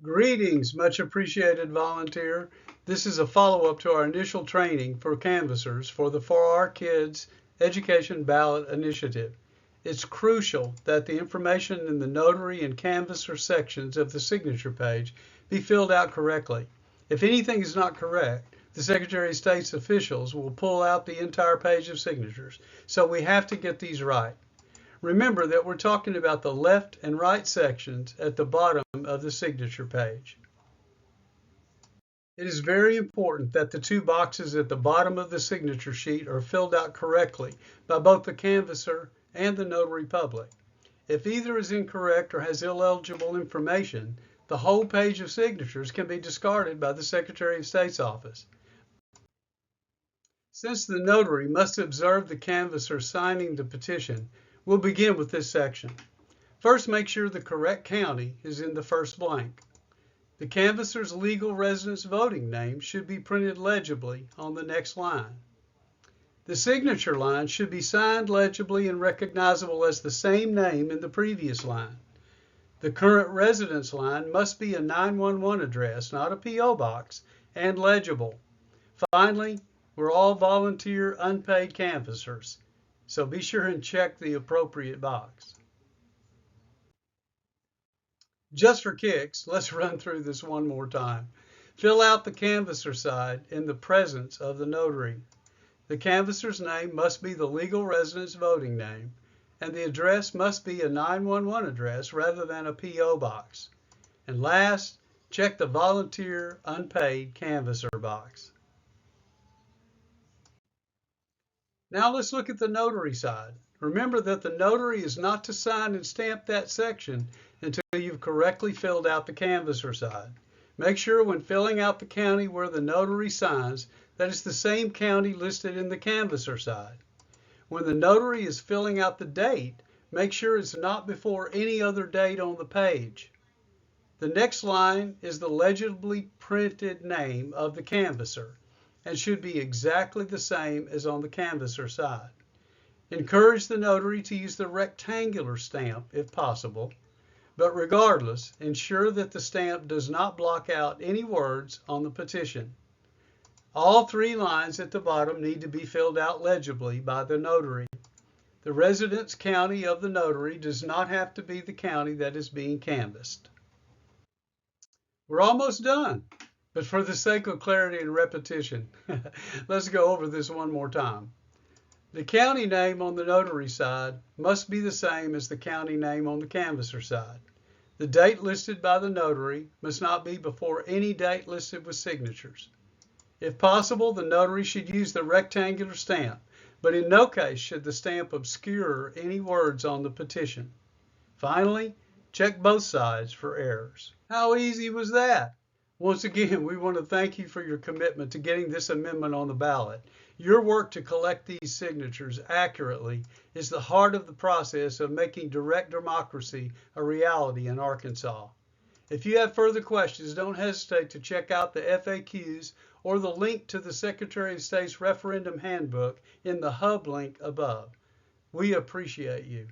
Greetings, much appreciated volunteer. This is a follow-up to our initial training for canvassers for the For Our Kids Education Ballot Initiative. It's crucial that the information in the notary and canvasser sections of the signature page be filled out correctly. If anything is not correct, the Secretary of State's officials will pull out the entire page of signatures. So we have to get these right. Remember that we're talking about the left and right sections at the bottom of the signature page. It is very important that the two boxes at the bottom of the signature sheet are filled out correctly by both the canvasser and the notary public. If either is incorrect or has illegible information, the whole page of signatures can be discarded by the Secretary of State's office. Since the notary must observe the canvasser signing the petition, we'll begin with this section. First, make sure the correct county is in the first blank. The canvasser's legal residence voting name should be printed legibly on the next line. The signature line should be signed legibly and recognizable as the same name in the previous line. The current residence line must be a 911 address, not a P.O. box, and legible. Finally, we're all volunteer unpaid canvassers, so be sure and check the appropriate box. Just for kicks, let's run through this one more time. Fill out the canvasser side in the presence of the notary. The canvasser's name must be the legal residence voting name, and the address must be a 911 address rather than a P.O. box. And last, check the volunteer unpaid canvasser box. Now let's look at the notary side. Remember that the notary is not to sign and stamp that section until you've correctly filled out the canvasser side. Make sure when filling out the county where the notary signs that it's the same county listed in the canvasser side. When the notary is filling out the date, make sure it's not before any other date on the page. The next line is the legibly printed name of the canvasser and should be exactly the same as on the canvasser side. Encourage the notary to use the rectangular stamp if possible, but regardless, ensure that the stamp does not block out any words on the petition. All three lines at the bottom need to be filled out legibly by the notary. The residence county of the notary does not have to be the county that is being canvassed. We're almost done, but for the sake of clarity and repetition, let's go over this one more time. The county name on the notary side must be the same as the county name on the canvasser side. The date listed by the notary must not be before any date listed with signatures. If possible, the notary should use the rectangular stamp, but in no case should the stamp obscure any words on the petition. Finally, check both sides for errors. How easy was that? Once again, we want to thank you for your commitment to getting this amendment on the ballot. Your work to collect these signatures accurately is the heart of the process of making direct democracy a reality in Arkansas. If you have further questions, don't hesitate to check out the FAQs or the link to the Secretary of State's referendum handbook in the hub link above. We appreciate you.